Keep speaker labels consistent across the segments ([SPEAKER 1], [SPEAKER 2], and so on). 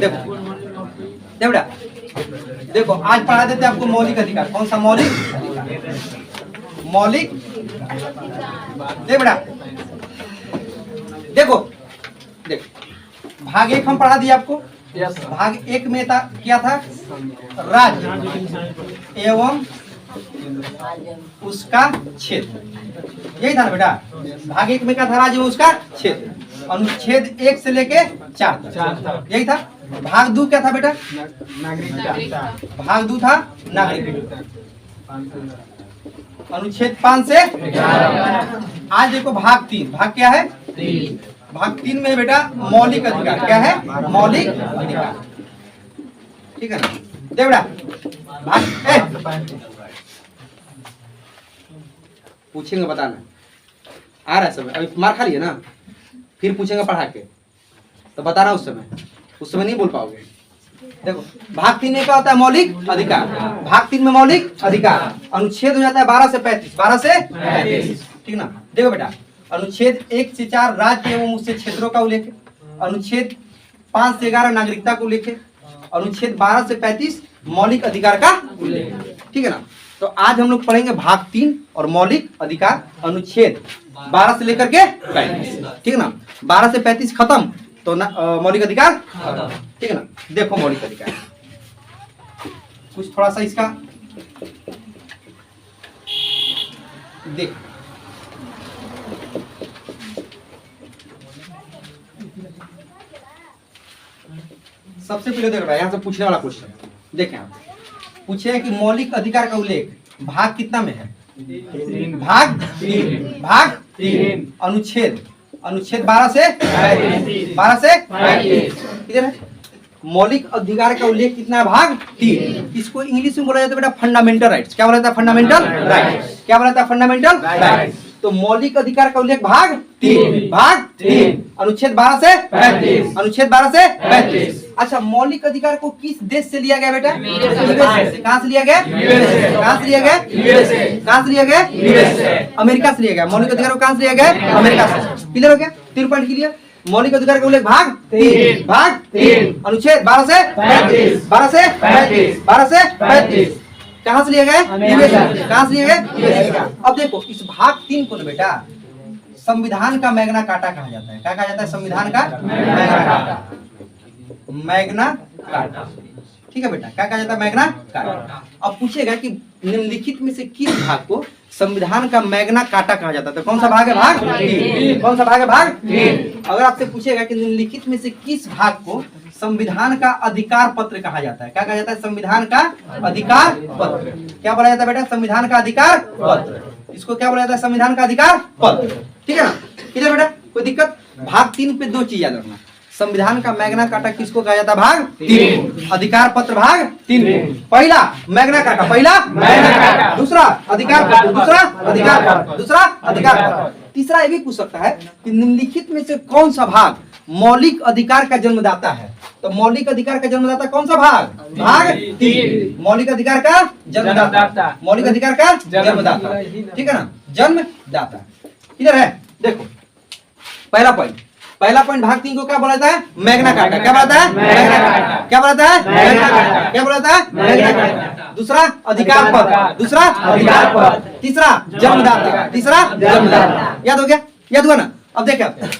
[SPEAKER 1] देखो बेटा, देखो आज पढ़ा देते आपको मौलिक अधिकार। कौन सा मौलिक? मौलिक देख बेटा, देखो देखो भाग 1 हम पढ़ा दिए आपको। भाग 1 में था क्या था? राज्य एवं उसका क्षेत्र, यही था ना बेटा। भाग 1 में क्या था? राज्य एवं उसका क्षेत्र। अनुच्छेद 1 से लेके 4 तक यही था। भाग 2 क्या था बेटा? नागरिकता। भाग 2 था नागरिकता, अनुच्छेद 5 से 11। आज देखो भाग 3। भाग क्या है? 3। भाग 3 में बेटा मौलिक अधिकार। क्या है? मौलिक अधिकार, ठीक है ना? देख बेटा भाग पूछेंगे, बताना आ रहा है समय। अभी मार खा लिए ना, फिर पूछेंगे पढ़ा के तो बताना। उस समय नहीं बोल पाओगे। देखो भाग 3 में क्या होता है? मौलिक अधिकार। भाग 3 में मौलिक अधिकार अनुच्छेद हो जाता है 12 से 35। 12 से 35, ठीक ना? देखो बेटा, अनुच्छेद 1 से 4 राज्य एवं उससे क्षेत्रों का उल्लेख है। अनुच्छेद 5 से 11 नागरिकता को उल्लेख है। अनुच्छेद 12 से 35 मौलिक अधिकार का उल्लेख है, ठीक है ना? तो आज हम लोग पढ़ेंगे भाग 3 और मौलिक अधिकार, अनुच्छेद 12 से लेकर के 35, ठीक है ना? 12 से 35 खत्म तो मौलिक अधिकार खत्म, ठीक है ना? देखो मौलिक अधिकार कुछ थोड़ा सा इसका देख। सबसे पहले देख रहा है, यहाँ से पूछने वाला क्वेश्चन देखें आप। पूछे कि मौलिक अधिकार का उल्लेख भाग कितना में है? भाग 3। भाग 3 अनुच्छेद 12 से 35 किधर है? मौलिक अधिकार का उल्लेख कितना है? भाग 3। इसको इंग्लिश में बोला जाता है बेटा फंडामेंटल राइट्स। क्या बोला जाता है? Fundamental rights. क्या बोला जाता है? Fundamental rights. तो मौलिक अधिकार का उल्लेख भाग 3। भाग 3 अनुच्छेद 12 से 35। अनुच्छेद 12 से 35। अच्छा, मौलिक अधिकार को किस देश से लिया गया बेटा? कहाँ से लिया गया? कहाँ से लिया गया? कहाँ से लिया गया? अमेरिका से लिया गया। मौलिक अधिकार को कहाँ से लिया गया? अमेरिका से। क्लियर हो गया? 3 पॉइंट क्लियर। मौलिक अधिकार का उल्लेख भाग 3। भाग 3 अनुच्छेद 12 से 35। 12 से 35। 12 से 35 कहाँ से लिया गया? कहाँ से लिया गया? अब देखो इस भाग 3 को ना बेटा संविधान का मैग्ना कार्टा कहा जाता है। क्या कहा जाता है? संविधान का मैग्ना कार्टा। मैग्ना कार्टा, ठीक है बेटा? क्या कहा जाता है? Magna carta. अब पूछेगा कि निम्नलिखित में से किस भाग को संविधान का मैग्ना कार्टा कहा जाता है? तो कौन सा भाग है? भाग 3। कौन सा भाग है? भाग 3। अगर आपसे पूछेगा कि निम्नलिखित में से किस भाग को संविधान का अधिकार पत्र कहा जाता है? क्या कहा जाता है? संविधान का अधिकार पत्र। क्या बोला जाता है बेटा? संविधान का अधिकार पत्र। इसको क्या बोला जाता है? संविधान का अधिकार पत्र, ठीक है ना? किधर बेटा कोई दिक्कत? भाग 3 पे 2 चीज याद रखना। संविधान का मैग्ना कार्टा किसको कहा जाता है? भाग 3। अधिकार पत्र भाग 3। पहला मैग्ना कार्टा, पहला मैग्ना कार्टा, दूसरा अधिकार पत्र, दूसरा अधिकार पत्र, दूसरा अधिकार पत्र। तीसरा ये भी पूछ सकता है कि निम्नलिखित में से कौन सा भाग मौलिक अधिकार का जन्मदाता है? तो मौलिक अधिकार का जन्मदाता कौन सा भाग? भाग 3। मौलिक अधिकार का जन्मदाता, मौलिक अधिकार का जन्मदाता, ठीक है ना? जन्मदाता किधर है? देखो पहला पॉइंट भाग 3 को क्या बोला जाता है? Magna carta. क्या बोला जाता है? Magna carta. क्या बोला जाता है? Magna carta. क्या बोला जाता है? Magna carta. दूसरा अधिकार पत्र, दूसरा अधिकार पत्र, तीसरा जन्मदाता, तीसरा जन्मदाता। याद हो गया? याद हुआ ना? अब देखिए आप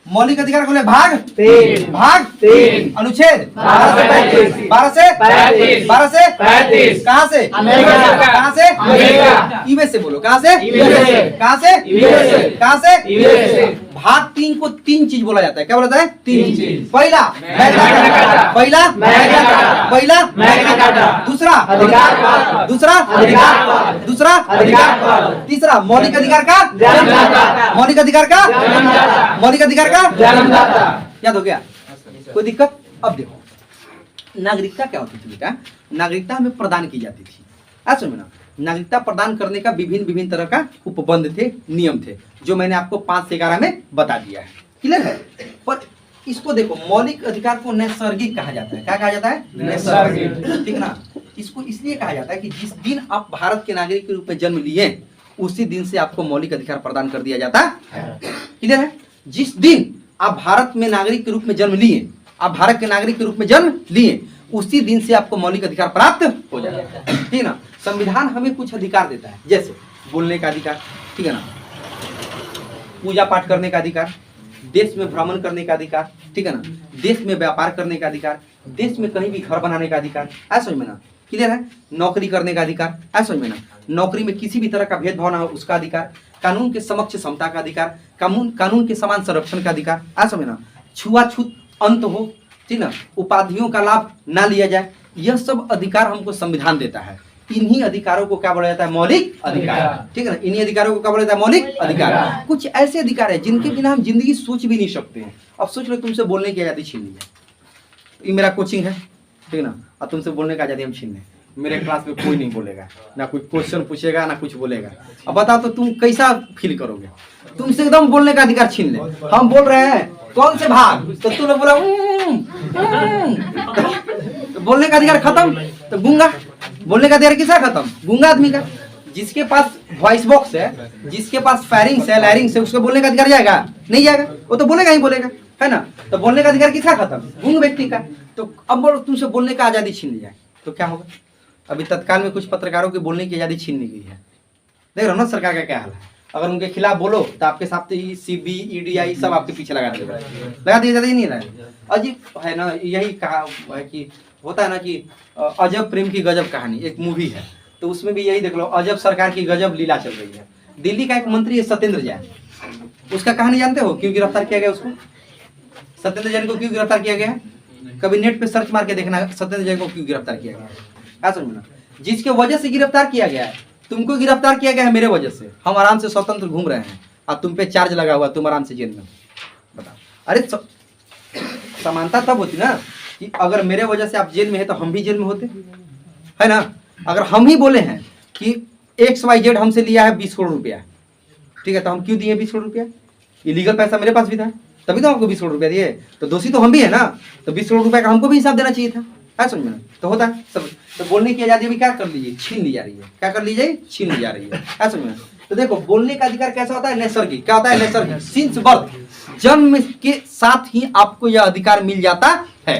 [SPEAKER 1] मौलिक अधिकार को ले भाग 3। भाग 3 अनुच्छेद 12 से 35। 12 से 35। 12 से 35 कहाँ से? अमेरिका। कहाँ से? अमेरिका। यूएस से बोलो। कहाँ से? यूएसए। कहाँ से? यूएसए। कहाँ से? यूएसए। भाग 3 को 3 चीज बोला जाता है। क्या बोला जाता है? 3 चीज। पहला मैग्ना कार्टा, पहला मैग्ना कार्टा, पहला मैग्ना कार्टा, दूसरा अधिकार पत्र, दूसरा अधिकार पत्र, दूसरा अधिकार पत्र, तीसरा मौलिक अधिकार का जन्मदाता, मौलिक अधिकार का जन्मदाता, मौलिक अधिकार का जन्मदाता। याद हो गया? कोई दिक्कत? अब देखो नागरिकता क्या होती थी बेटा? नागरिकता हमें प्रदान की जाती थी। ऐसा ना, नागरिकता प्रदान करने का विभिन्न तरह का उपबंध थे, नियम थे, जो मैंने आपको 5 से 11 में बता दिया है। क्लियर है? पर इसको देखो मौलिक अधिकार को नैसर्गिक कहा जाता है। क्या कहा जाता है? नैसर्गिक, ठीक ना? इसको इसलिए कहा जाता है कि जिस दिन आप भारत के नागरिक के रूप में जन्म लिए उसी दिन से आपको मौलिक अधिकार प्रदान कर दिया जाता है। क्लियर है? जिस दिन आप भारत में नागरिक के रूप में जन्म लिए आप भारत के नागरिक के रूप में जन्म लिए, उसी दिन से आपको मौलिक अधिकार प्राप्त हो जाएगा, ठीक है ना। संविधान हमें कुछ अधिकार देता है, जैसे बोलने का अधिकार, ठीक है ना, पूजा पाठ करने का अधिकार, देश में भ्रमण करने का अधिकार, ठीक है ना, देश में व्यापार करने का अधिकार, देश में कहीं भी घर बनाने का अधिकार, ऐसा समझ में ना, क्लियर है। नौकरी करने का अधिकार, ऐसा समझ में ना, नौकरी में किसी भी तरह का भेदभाव ना हो उसका अधिकार, कानून के समक्ष समता का अधिकार, कानून के समान संरक्षण का अधिकार, ऐसा समझ में ना, छुआछूत अंत हो, ठीक ना, उपाधियों का लाभ ना लिया जाए, यह सब अधिकार हमको संविधान देता है। इन्हीं अधिकारों को क्या बोला जाता है? मौलिक अधिकार, ठीक है ना। इन्हीं अधिकारों को क्या बोला जाता है? मौलिक अधिकार। कुछ ऐसे अधिकार है जिनके बिना हम जिंदगी सोच भी नहीं सकते हैं। अब सोच लो तुमसे बोलने की आजादी छीन ली जाए, ये मेरा कोचिंग है, ठीक है ना, और तुमसे बोलने का आजादी हम छीन लें, मेरे क्लास में कोई नहीं बोलेगा, ना कोई क्वेश्चन पूछेगा ना कुछ बोलेगा। अब बताओ तो तुम कैसा फील करोगे? तुमसे एकदम बोलने का अधिकार छीन ले, हम बोल रहे हैं कौन से भाग, तो तुमने बोला तो बोलने का अधिकार खत्म। तो गूंगा, बोलने का अधिकार किसका खत्म? गूंगा आदमी का। जिसके पास वॉइस बॉक्स है, जिसके पास फेरिंग्स है, लैरिंग्स है, उसको बोलने का अधिकार जाएगा? नहीं जाएगा, वो तो बोलेगा ही बोलेगा, है ना। तो बोलने का अधिकार किसका खत्म? गूंग व्यक्ति का। तो अब तुमसे बोलने का आजादी छीन ली जाए तो क्या होगा? अभी तत्काल में कुछ पत्रकारों की बोलने की आजादी छीन ली गई है, देख रहे हो ना सरकार का क्या हाल है। अगर उनके खिलाफ बोलो तो आपके साथ CBI सब आपके पीछे लगा दिया जाता ही नहीं रहा। अजीब है ना, यही कहा है कि होता है ना कि अजब प्रेम की गजब कहानी, एक मूवी है, तो उसमें भी यही देख लो, अजब सरकार की गजब लीला चल रही है। दिल्ली का एक मंत्री है सत्येंद्र जैन, उसका कहानी जानते हो क्यों गिरफ्तार किया गया उसको? सत्येंद्र जैन को क्यों गिरफ्तार किया गया? कभी नेट पे सर्च मार के देखना सत्येंद्र जैन को क्यों गिरफ्तार किया गया। क्या समझना, जिसके वजह से गिरफ्तार किया गया है, तुमको गिरफ्तार किया गया है मेरे वजह से, हम आराम से स्वतंत्र घूम रहे हैं और तुम पे चार्ज लगा हुआ, तुम आराम से जेल में। बताओ, अरे समानता तब होती ना कि अगर मेरे वजह से आप जेल में है तो हम भी जेल में होते, है ना। अगर हम ही बोले हैं कि XYZ हमसे लिया है 20 करोड़ रुपया, ठीक है, तो हम क्यों दिए 20 करोड़ रुपया? इलीगल पैसा मेरे पास भी था, तभी तो हमको 20 करोड़ रुपया दिए, तो दोषी तो हम भी है ना, तो 20 करोड़ रुपया का हमको भी हिसाब देना चाहिए था, है समझ में। तो होता है सब। तो बोलने की आजादी भी क्या कर लीजिए? छीन ली जा रही है। क्या कर ली जाए? छीन ली जा रही है समझ में। तो देखो, बोलने का अधिकार कैसा होता है? नैसर्गिक। क्या होता है? नैसर्गिक। सिंस बर्थ, जन्म के साथ ही आपको यह अधिकार मिल जाता है,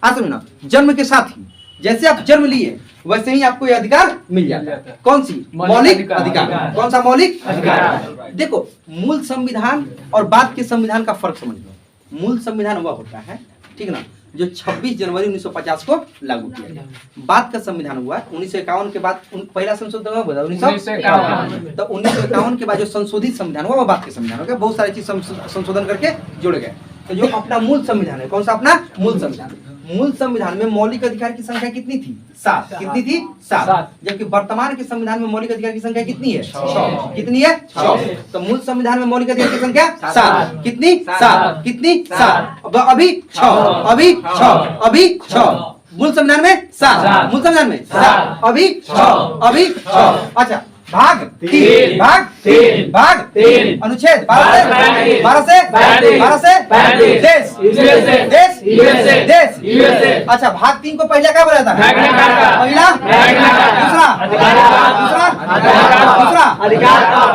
[SPEAKER 1] समझ ना। जन्म के साथ ही, जैसे आप जन्म लिए वैसे ही आपको यह अधिकार मिल जाता है। कौन सी? मौलिक अधिकार। कौन सा मौलिक अधिकार? देखो, मूल संविधान और बाद के संविधान का फर्क समझ लो। मूल संविधान वह होता है, ठीक है ना, जो 26 जनवरी 1950 को लागू किया गया। बाद का संविधान हुआ 1951 के बाद, पहला संशोधन हुआ 1951। तो 1951 के बाद जो संशोधित संविधान हुआ वो बाद के संविधान हो गया, बहुत सारी चीज संशोधन करके जोड़े गए। तो जो अपना मूल संविधान है, कौन सा अपना मूल संविधान? मूल संविधान में मौलिक अधिकार की संख्या कितनी थी? 7। कितनी थी? 7। जबकि वर्तमान के संविधान में मौलिक अधिकार की संख्या कितनी है? 6। कितनी है? 6। तो मूल संविधान में मौलिक अधिकार की संख्या 7। कितनी? 7। कितनी? 7। अभी 6, अभी 6, अभी 6। मूल संविधान में 7, मूल संविधान में 7, अभी 6, अभी 6। अच्छा, भाग 3, भाग 3, भाग 3, अनुच्छेद 12 से देश, देश। अच्छा, भाग 3 को पहले क्या बोला था? पहला, दूसरा,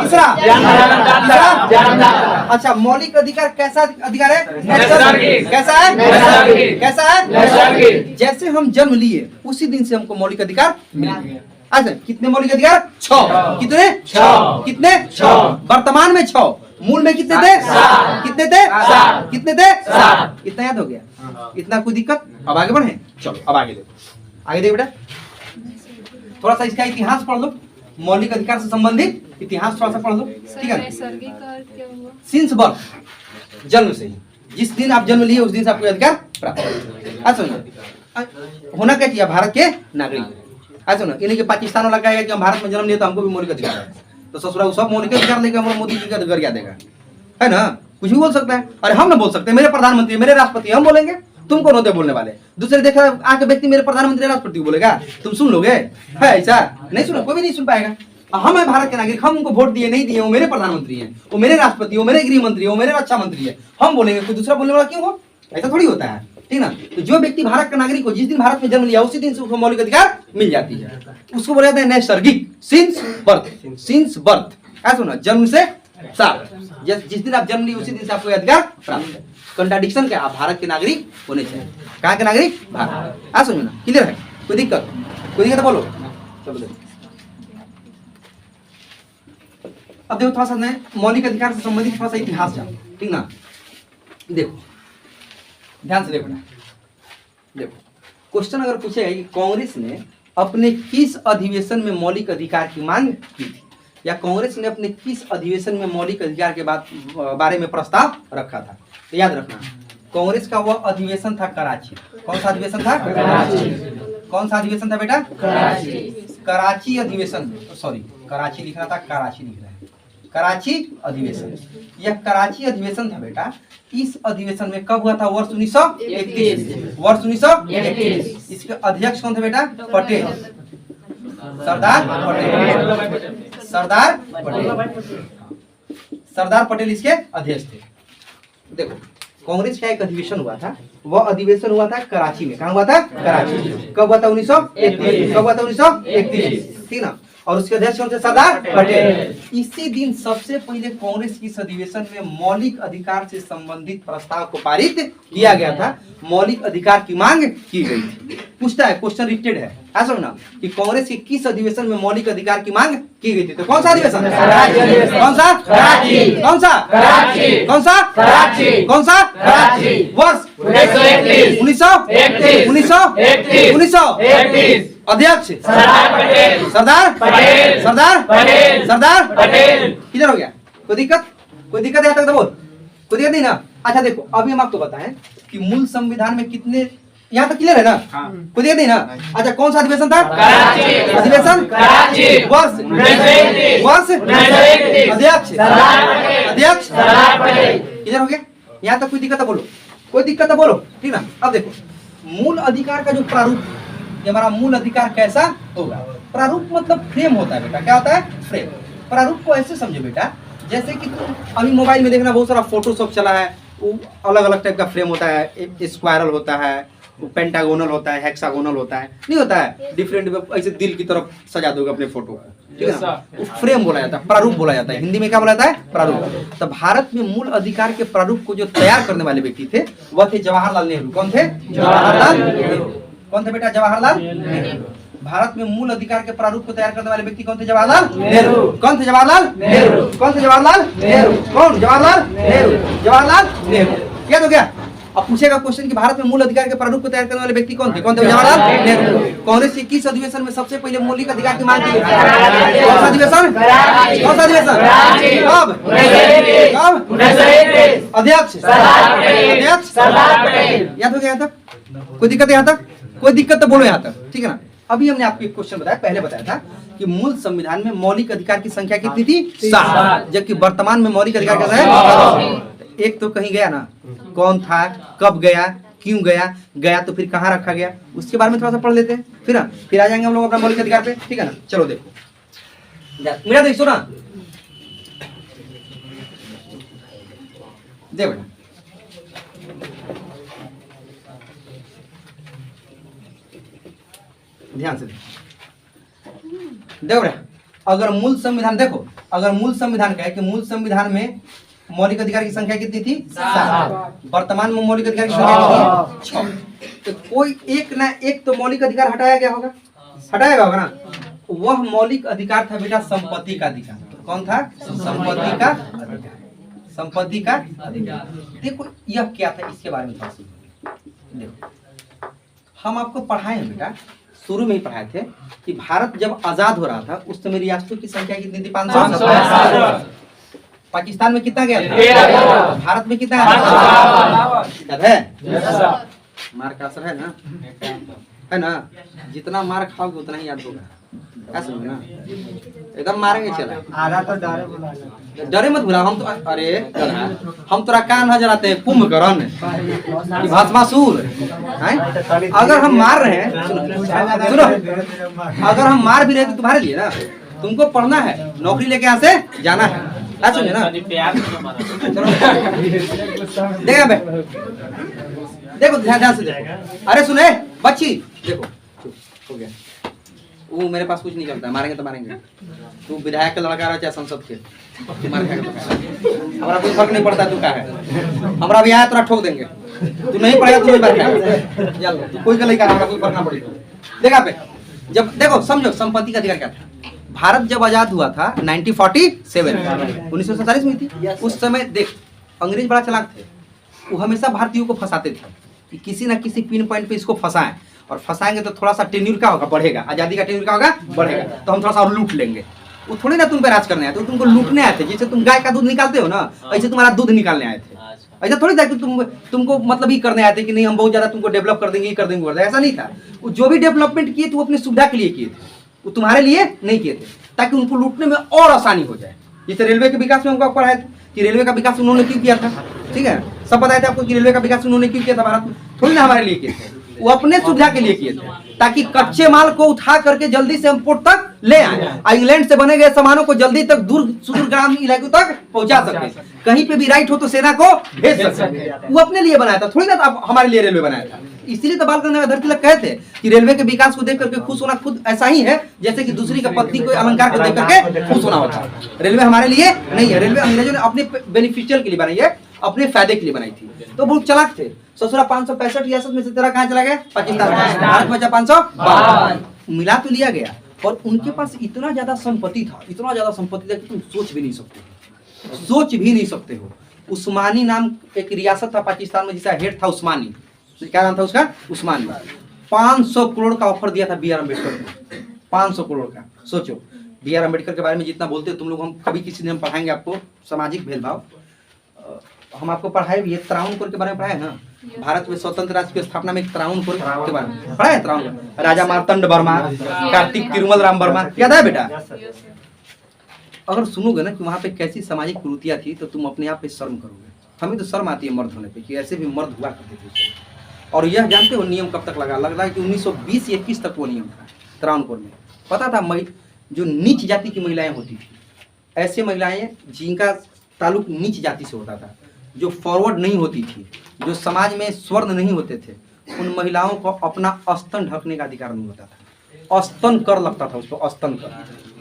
[SPEAKER 1] तीसरा। अच्छा, मौलिक अधिकार कैसा अधिकार है? कैसा है? कैसा है? जैसे हम जन्म लिए उसी दिन से हमको मौलिक अधिकार मिल गया। अच्छा, कितने मौलिक अधिकार? 6। कितने? 6। कितने? 6। वर्तमान में 6, मूल में कितने थे? 7। कितने थे? 7। कितने थे? 7। इतना याद हो गया? इतना कोई दिक्कत? अब आगे बढ़े, चलो अब आगे देखो, आगे देखो बेटा, थोड़ा सा इसका इतिहास पढ़ लो, मौलिक अधिकार से संबंधित इतिहास थोड़ा सा पढ़ लो, ठीक है। सिंस बर्थ, जन्म से ही, जिस दिन आप जन्म लिए उस दिन से आपको अधिकार प्राप्त होना क्या चाहिए? भारत के नागरिक। ऐसा ना, इन्हें के पाकिस्तान वाला कहेगा कि हम भारत में जन्म लिए तो हमको भी मौलिक अधिकार है, तो ससुरा सब मौलिक अधिकार लेके हमारा मोदी जी का अधिकार क्या देगा? है ना, कुछ भी बोल सकता है। अरे हम ना बोल सकते, मेरे प्रधानमंत्री, मेरे राष्ट्रपति, हम बोलेंगे, तुम कौन होते बोलने वाले? दूसरे देखा आके व्यक्ति मेरे प्रधानमंत्री राष्ट्रपति को बोलेगा, तुम सुन लोगे? है ऐसा? नहीं सुनो, कोई भी नहीं सुन पाएगा। हम है भारत के नागरिक, हम उनको वोट दिए नहीं दिए, वो मेरे प्रधानमंत्री है, वो मेरे राष्ट्रपति, वो मेरे गृह मंत्री, वो मेरे रक्षा मंत्री है, हम बोलेंगे, कोई दूसरा बोलने वाला क्यों हो? ऐसा थोड़ी होता है, ठीक ना। तो जो व्यक्ति भारत का नागरिक हो, जिस दिन भारत में जन्म लिया उसी दिन से उसको मौलिक अधिकार मिल जाती है। उसको बोला जाता है नैसर्गिक, सिंस बर्थ। सिंस बर्थ, ऐसा ना, जन्म से साल। जिस दिन आप जन्म लिए उसी दिन से आपको अधिकार प्राप्त है। कंट्राडिक्शन क्या? आप भारत के नागरिक होने चाहिए। कहाँ के नागरिक? भारत। आ समझो ना, क्लियर है? कोई दिक्कत बोलो। चलो देखो, अब देखो थोड़ा सा नए मौलिक अधिकार से संबंधित थोड़ा सा इतिहास जाओ, ठीक ना। देखो ध्यान से देखो ना, देखो क्वेश्चन अगर पूछेगा कि कांग्रेस ने अपने किस अधिवेशन में मौलिक अधिकार की मांग की थी, या कांग्रेस ने अपने किस अधिवेशन में मौलिक अधिकार के बारे में प्रस्ताव रखा था, तो याद रखना कांग्रेस का वह अधिवेशन था कराची। कौन सा अधिवेशन था? कराची। कौन सा अधिवेशन था बेटा? कराची अधिवेशन। सॉरी, कराची लिखना था, कराची लिख रहे हैं। कराची अधिवेशन, यह कराची अधिवेशन था बेटा। इस अधिवेशन में कब हुआ था? वर्ष 1931। वर्ष 1931। इसके अध्यक्ष कौन थे बेटा? पटेल, सरदार पटेल। सरदार पटेल, सरदार पटेल इसके अध्यक्ष थे। देखो कांग्रेस का एक अधिवेशन हुआ था, वह अधिवेशन हुआ था कराची में। कहाँ हुआ था? कराची। कब हुआ था? 1931। कब हुआ था? 1931, ठीक ना। और उसके अध्यक्ष कौन थे? सरदार पटेल। इसी दिन सबसे पहले कांग्रेस की इस अधिवेशन में मौलिक अधिकार से संबंधित प्रस्ताव को पारित किया गया था। मौलिक अधिकार की मांग की गई थी। पूछता है, क्वेश्चन रिपीटेड है, ऐसा समझना कि कांग्रेस के किस अधिवेशन में मौलिक अधिकार की मांग की गई थी। तो कौन सा अधिवेशन? कौन सा? कराची। कौन सा? कराची। कौन सा? कराची। कौन सा? कराची। वर्ष 1931। 1931। अध्यक्ष सरदार पटेल। सरदार पटेल। सरदार पटेल। सरदार पटेल। किधर हो गया? कोई दिक्कत? कोई दिक्कत यहाँ तक तो बोल, कोई दिक्कत नहीं ना। अच्छा देखो, अभी हम आपको बताएं कि मूल संविधान में कितने, यहाँ तक क्लियर है ना? कोई दिक्कत नहीं ना। अच्छा कौन सा अधिवेशन था? कराची। अधिवेशन कराची। वर्ष 1931। अध्यक्ष सरदार पटेल। अध्यक्ष सरदार पटेल। किधर हो गया? यहाँ तक कोई दिक्कत है बोलो, कोई दिक्कत है बोलो, ठीक ना। अब देखो मूल अधिकार का जो प्रारूप, ये हमारा मूल अधिकार कैसा होगा? प्रारूप मतलब फ्रेम होता है बेटा। क्या होता है? फ्रेम। प्रारूप को ऐसे समझो बेटा, जैसे कि अभी मोबाइल में देखना बहुत सारा फोटोशॉप चला है, वो अलग अलग टाइप का फ्रेम होता है, स्क्वायरल होता है, वो पेंटागोनल होता है, हेक्सागोनल होता है, नहीं होता है, डिफरेंट ऐसे दिल की तरफ सजा दोगे अपने फोटो को, ठीक है ना। वो फ्रेम बोला जाता है, प्रारूप बोला जाता है। हिंदी में क्या बोला जाता है? प्रारूप। तो भारत में मूल अधिकार के प्रारूप को जो तैयार करने वाले व्यक्ति थे वह थे जवाहरलाल नेहरू। कौन थे? जवाहरलाल नेहरू। कौन थे बेटा? जवाहरलाल नेहरू। भारत में मूल अधिकार के प्रारूप को तैयार करने वाले व्यक्ति कौन थे? जवाहरलाल नेहरू। कौन थे? जवाहरलाल नेहरू। कौन थे? जवाहरलाल नेहरू। कौन? जवाहरलाल नेहरू। जवाहरलाल नेहरू। क्या हो गया? अब पूछेगा क्वेश्चन कि भारत में मूल अधिकार के प्रारूप को तैयार करने वाले व्यक्ति कौन थे? कौन थे? जवाहरलाल नेहरू। कांग्रेस के किस अधिवेशन में सबसे पहले मौलिक अधिकार की मांग की? कौन सा अधिवेशन? कौन सा अधिवेशन? कब? कब? अध्यक्ष अध्यक्ष सरदार पटेल। याद हो गया यहाँ तक? कोई दिक्कत है यहाँ तक? कोई दिक्कत तो बोलो यहाँ तक, ठीक है ना। अभी हमने आपको एक क्वेश्चन बताया, पहले बताया था कि मूल संविधान में मौलिक अधिकार की संख्या कितनी थी? 7, जबकि वर्तमान में मौलिक अधिकार कैसा है? एक तो कहीं गया ना, कौन था, कब गया, क्यों गया, गया तो फिर कहाँ रखा गया, उसके बारे में थोड़ा सा पढ़ लेते हैं, फिर आ जाएंगे हम लोग अपना मौलिक अधिकार पे, ठीक है ना। चलो देखो मेरा देखो ना, देखो बेटा ध्यान से देखो बेटा, अगर मूल संविधान देखो, अगर मूल संविधान कहे कि मूल संविधान में मौलिक अधिकार की संख्या कितनी थी? 7। वर्तमान में मौलिक अधिकार की संख्या कितनी है? 6। तो कोई एक ना एक तो मौलिक अधिकार हटाया गया होगा, हटाया गया होगा ना। वह मौलिक अधिकार था बेटा संपत्ति का अधिकार। कौन था? संपत्ति का अधिकार। संपत्ति का अधिकार। देखो यह क्या था, इसके बारे में देखो, हम आपको पढ़ाए हैं बेटा, शुरू में ही पढ़ाए थे कि भारत जब आजाद हो रहा था उस समय रियासतों की संख्या कितनी थी? 500। पाकिस्तान में कितना गया था? भारत में कितना है? मार का असर है ना, जितना मार खाओगे उतना ही याद होगा, क्या समझे ना। एकदम मारेंगे चला, आधा तो डरे मत भुला। हम तो अरे हम तोरा कान नजर आते हैं कुंभकर्ण कि भस्मासुर। अगर हम मार रहे हैं, सुनो, अगर हम मार भी रहे तो तुम्हारे लिए ना, तुमको पढ़ना है, नौकरी लेके यहाँ से जाना है, समझे ना। देखा बे, देखो ध्यान से देखो। अरे सुने बच्ची, देखो हो गया, वो मेरे पास कुछ नहीं चलता है, मारेंगे तो मारेंगे। तू विधायक का लड़का रहा चाहे संसद के, तू मार खाएगा तो हमारा कोई फर्क नहीं पड़ता तू क्या है। हमारा भी आया तो ठोक देंगे, तू नहीं पढ़ेगा तू नहीं मार खाएगा, कोई का लड़का हमारा कोई फर्क ना पड़ेगा। देखा पे जब देखो समझो संपत्ति का अधिकार क्या था। भारत जब आजाद हुआ था 1947 में थी, उस समय देख अंग्रेज बड़ा चालाक थे, वो हमेशा भारतीयों को फंसाते थे कि किसी ना किसी पिन पॉइंट पे इसको फंसाएं, और फंसाएंगे तो थोड़ा सा टेन्यूर क्या होगा, बढ़ेगा, आजादी का टेन्यूर क्या होगा, बढ़ेगा, तो हम थोड़ा सा और लूट लेंगे। वो थोड़ी ना तुम पे राज करने आए थे, वो तुमको लूटने आए थे। जैसे तुम गाय का दूध निकालते हो ना, ऐसे तुम्हारा दूध निकालने आए थे। ऐसा थोड़ी था कि तुमको मतलब ही करने आए थे कि नहीं हम बहुत ज्यादा तुमको डेवलप कर देंगे, ये कर देंगे, ऐसा नहीं था। वो जो भी डेवलपमेंट किए थे वो अपनी सुविधा के लिए किए थे, वो तुम्हारे लिए नहीं किए थे, ताकि उनको लूटने में और आसानी हो जाए। जैसे रेलवे के विकास में हमको पढ़ाया था कि रेलवे का विकास उन्होंने क्यों किया था, ठीक है, सब बताया था आपको कि रेलवे का विकास उन्होंने क्यों किया था, भारत में थोड़ी ना हमारे लिए किए थे, वो अपने सुविधा के लिए किए थे, ताकि कच्चे माल को उठा करके जल्दी से हम पोर्ट तक ले आए, इंग्लैंड से बने गए सामानों को जल्दी तक दूर सुदूर ग्राम इलाकों तक पहुंचा सके, कहीं पे भी राइट हो तो सेना को भेज सके। वो अपने लिए बनाया था, थोड़ी ना हमारे लिए रेलवे बनाया था। इसीलिए तो बाल गंगाधर तिलक कहते हैं कि रेलवे के विकास को देख करके खुश होना खुद ऐसा ही है जैसे कि दूसरी का पत्नी कोई अलंकार को देख करके खुश होना होता है। रेलवे हमारे लिए नहीं है, रेलवे अंग्रेजों ने अपने बेनिफिशियल के लिए बनाई है, अपने फायदे के लिए बनाई थी। तो बहुत चालाक थे। ससुरा 565 रियासत में से तेरा कहाँ चला गया, पाकिस्तान। भारत बचा 552, मिला तो लिया गया। और उनके पास इतना ज्यादा संपत्ति था, इतना ज्यादा संपत्ति था कि तुम सोच भी नहीं सकते, सोच भी नहीं सकते हो। उस्मानी नाम एक रियासत था पाकिस्तान में, जिसका हेड था उस्मानी। क्या नाम था उसका, उस्मानी। 500 करोड़ का ऑफर दिया था बी आर अम्बेडकर को, 500 करोड़ का। सोचो बी आर अम्बेडकर के बारे में जितना बोलते हो तुम लोग, हम कभी किसी दिन हम पढ़ाएंगे आपको सामाजिक भेदभाव, हम आपको पढ़ाए भी, त्रावणकोर के बारे में पढ़ाए ना, भारत में स्वतंत्र राज्य की स्थापना में त्रावणकोर के बारे में पढ़ाए। त्रावणकोर राजा मार्तंड वर्मा, कार्तिक तिरुमल राम वर्मा, याद है बेटा? अगर सुनोगे ना कि वहाँ पे कैसी सामाजिक कुरीतियां थी तो तुम अपने आप पे शर्म करोगे। हमें तो शर्म आती है मर्द होने पे कि ऐसे भी मर्द हुआ करते थे। और यह जानते हो नियम कब तक लगा है कि 1920-21 तक वो नियम था त्रावणकोर में। पता था जो नीच जाति की महिलाएं होती थी, ऐसे महिलाएं जिनका ताल्लुक नीच जाति से होता था, जो फॉरवर्ड नहीं होती थी, जो समाज में स्वर्ण नहीं होते थे, उन महिलाओं को अपना स्तन ढकने का अधिकार नहीं होता था। स्तन कर लगता था उसको, स्तन कर।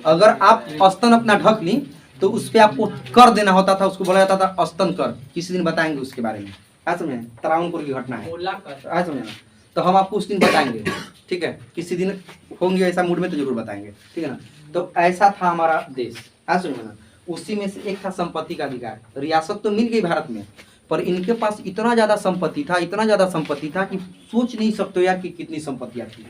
[SPEAKER 1] अगर आप स्तन अपना ढक ली तो उस पर आपको कर देना होता था, उसको बोला जाता था स्तन कर। किसी दिन बताएंगे उसके बारे में, आज समझे, त्रावणकोर की घटना है, आज समझे ना, तो हम आपको उस दिन बताएंगे, ठीक है, किसी दिन होंगे ऐसा मूड में तो जरूर बताएंगे, ठीक है ना। तो ऐसा था हमारा देश, आज समझे ना। उसी में से एक था संपत्ति का अधिकार। रियासत तो मिल गई भारत में, पर इनके पास इतना ज्यादा संपत्ति था, इतना ज्यादा संपत्ति था कि सोच नहीं सकते यार कि कितनी संपत्तियां थी।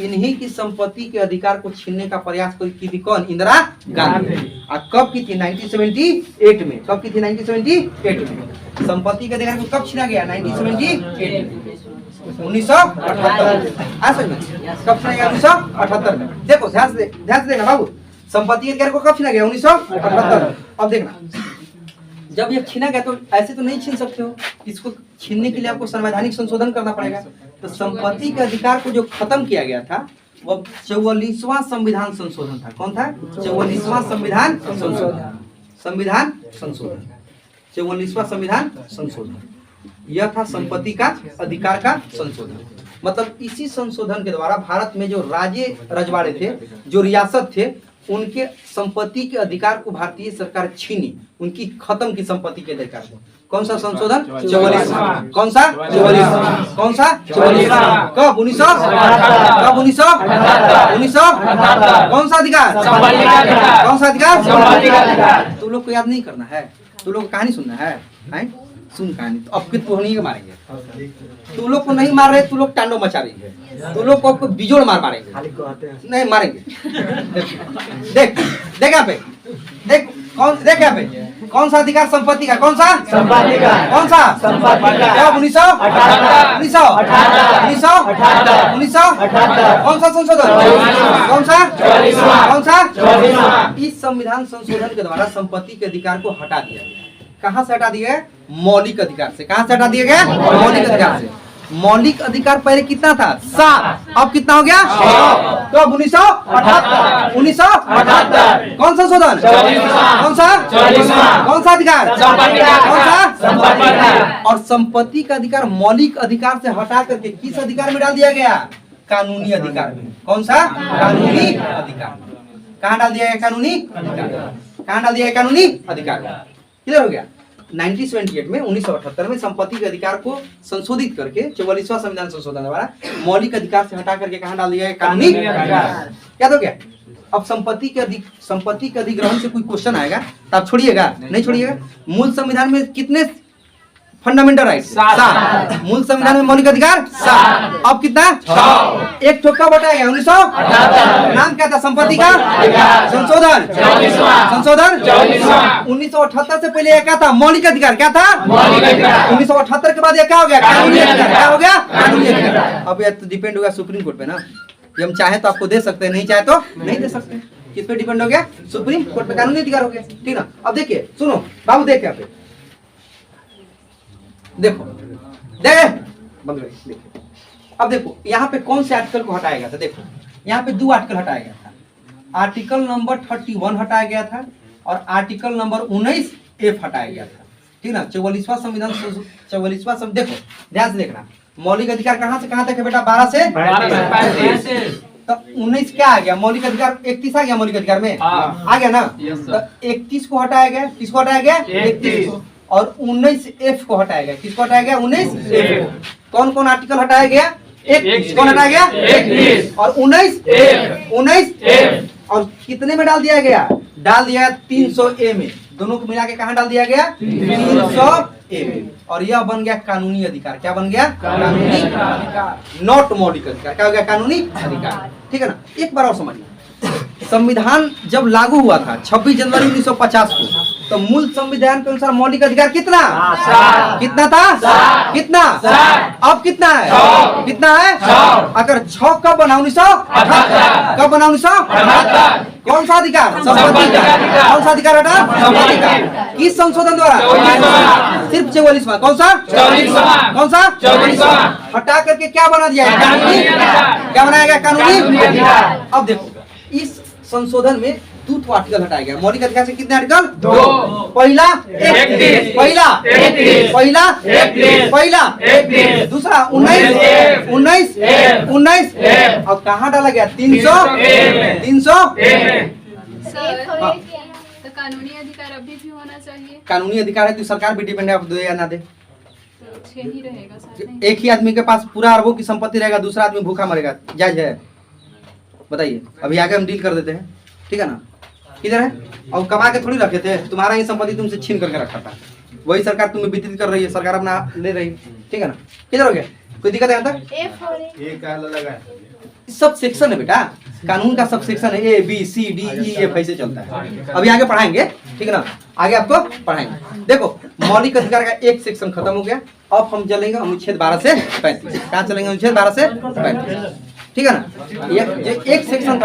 [SPEAKER 1] इन्हीं की संपत्ति के अधिकार को छीनने का प्रयास की थी कौन, इंदिरा गांधी। और कब की थी, 1978 में। कब की थी, 1978 में। संपत्ति के अधिकार को कब छीना गया, 1978 में, 1978। कब छीना गया, 1978 में। देखो ध्यान से देखना बाबू, संपत्ति के अधिकार को कब छीना गया, 1978। अब देखना, जब ये छीना गया तो ऐसे तो नहीं छीन सकते हो, इसको छीनने के लिए आपको संवैधानिक संशोधन करना पड़ेगा। तो संपत्ति के अधिकार को जो खत्म किया गया था वो 44वां संविधान संशोधन था। कौन था, 44वां संविधान संशोधन, संविधान संशोधन, 44वां संविधान संशोधन। यह था संपत्ति का अधिकार का संशोधन। मतलब इसी संशोधन के द्वारा भारत में जो राज्य रजवाड़े थे, जो रियासत थे, उनके संपत्ति के अधिकार को भारतीय सरकार छीनी, उनकी खत्म की संपत्ति के अधिकार को। कौन सा संशोधन, 44। कौन सा, 44। कौन सा, 44। कब, 1900, कब, 1900, 1900। कौन सा अधिकार, कौन सा अधिकार, तुम लोग को याद नहीं करना है, तुम लोग को कहानी सुनना है, सुन कहानी। तो अब तो नहीं मारेंगे, तू लोग को नहीं मार रहे, तू लोग टांडो मचा रही है, तू लोग को बिजोड़ मारेंगे, नहीं मारेंगे। देख देख यहाँ पे, देख देख यहाँ पे, कौन सा अधिकार संपत्ति का, कौन सा संपत्ति का, कौन सा संपत्ति का, 1978, 1978, कौन सा संशोधन, कौन सा, कौन सा। इस संविधान संशोधन के द्वारा संपत्ति के अधिकार को हटा दिया गया। कहाँ से हटा दिया गया, मौलिक अधिकार से। कहाँ से हटा दिया गया, मौलिक अधिकार से। मौलिक अधिकार पहले कितना था, 7, अब कितना हो गया, कब, 1978, 1978। कौन सा संशोधन, कौन सा, कौन सा अधिकार, कौन सा। और संपत्ति का अधिकार मौलिक अधिकार से हटा करके किस अधिकार में डाल दिया गया, कानूनी अधिकार में। कौन सा? कानूनी अधिकार। कहाँ डाल दिया गया कानूनी अधिकार? कहाँ डाल दिया गया कानूनी अधिकार? क्लियर हो गया। 1978 में 1978 में संपत्ति के अधिकार को संशोधित करके 44वां संविधान संशोधन द्वारा मौलिक अधिकार से हटा करके कहाँ डाल दिया गया? कानूनी अधिकार। क्या तो क्या? अब संपत्ति के अधिग्रहण से कोई क्वेश्चन आएगा तो आप छोड़िएगा? नहीं छोड़िएगा। मूल संविधान में कितने फंडामेंटल राइट? 7। मूल संविधान में मौलिक अधिकार 7। अब कितना? 6। एक ठोका बटाया गया 1978। नाम क्या था? संपत्ति का संशोधन। संशोधन 1978 से पहले क्या था? मौलिक अधिकार। क्या था? मौलिक अधिकार। 1978 के बाद ये क्या हो गया? कानूनी अधिकार। क्या हो गया? कानूनी अधिकार। अब ये तो डिपेंड होगा सुप्रीम कोर्ट पे ना, हम चाहे तो आपको दे सकते हैं, नहीं चाहे तो नहीं दे सकते। किस पे डिपेंड हो गया? सुप्रीम कोर्ट पे कानूनी अधिकार हो गया। ठीक ना। अब देखिए, सुनो बाबू, देख यहाँ पे देखो, बंद करिए। देखिए अब देखो यहाँ पे कौन से आर्टिकल को हटाया गया था। देखो यहाँ पे 2 आर्टिकल हटाया गया था। आर्टिकल नंबर 31 हटाया गया था और आर्टिकल नंबर 19F हटाया गया था। ठीक ना। 44वां संविधान देखो ध्यान से देखना। मौलिक अधिकार कहाँ से कहाँ तक है बेटा? 12 से 35। तो 19 क्या आ गया? मौलिक अधिकार 31 आ गया। मौलिक अधिकार में आ गया ना। तो 31 को हटाया गया। किसको हटाया गया? 31 को। और 19F को हटाया गया। किसको हटाया गया? 19F को। कौन कौन आर्टिकल हटाया गया? 21 कौन हटाया गया? 21 और 19F और कितने में डाल दिया गया? डाल दिया 300A में। दोनों को मिला के कहाँ डाल दिया गया? 300A में। और यह बन गया कानूनी अधिकार। क्या बन गया? कानूनी अधिकार, नॉट मौलिक अधिकार। क्या हो गया? कानूनी अधिकार। ठीक है ना। एक बार और समझिए, संविधान जब लागू हुआ था 26 जनवरी 1950 को, तो मूल संविधान के अनुसार मौलिक अधिकार कितना? कितना था? कितना? अब कितना है? कितना है? अगर 6 कब बना? 1978। कब बना? 1978। कौन सा अधिकार? संपत्ति का। कौन सा अधिकार हटा? संपत्ति का। किस संशोधन द्वारा? सिर्फ 44वां। कौन सा? 44वां। कौन सा? 44वां। हटा करके क्या बना दिया है? कानूनी। क्या बनाया गया? कानूनी। अब देखो इस संशोधन में 2 आर्टिकल हटाया गया। मौलिक अधिकार से कितने आर्टिकल? 2। पहला 31। पहला दूसरा 19 अब कहाँ डाला गया? 300।
[SPEAKER 2] तो कानूनी अधिकार अभी भी होना चाहिए।
[SPEAKER 1] कानूनी अधिकार है तो सरकार भी डिपेंड है, आप दे या ना दे।
[SPEAKER 2] तो 6 ही रहेगा सर।
[SPEAKER 1] एक ही आदमी के पास पूरा अरबों की संपत्ति रहेगा, दूसरा आदमी भूखा मरेगा, जायज है? बताइए। अभी आगे हम डील कर देते हैं। ठीक है ना। किधर है? और कमा के थोड़ी रखे थे, तुम्हारा ये संपत्ति तुमसे छीन करके रखा था, वही सरकार तुम्हें वितरित कर रही है, सरकार अपना ले रही है। ठीक है ना। किधर हो गया? कोई दिक्कत है यहाँ तक? सब सेक्शन है बेटा, कानून का सब सेक्शन है। A B C D E F ऐसे चलता है। अभी आगे पढ़ाएंगे। ठीक है ना। आगे आपको पढ़ाएंगे। देखो मौलिक अधिकार का एक सेक्शन खत्म हो गया। अब हम चलेंगे अनुच्छेद 12 से 35। कहाँ चलेंगे? अनुच्छेद 12 से 35। ठीक है ना। ये एक सेक्शन था।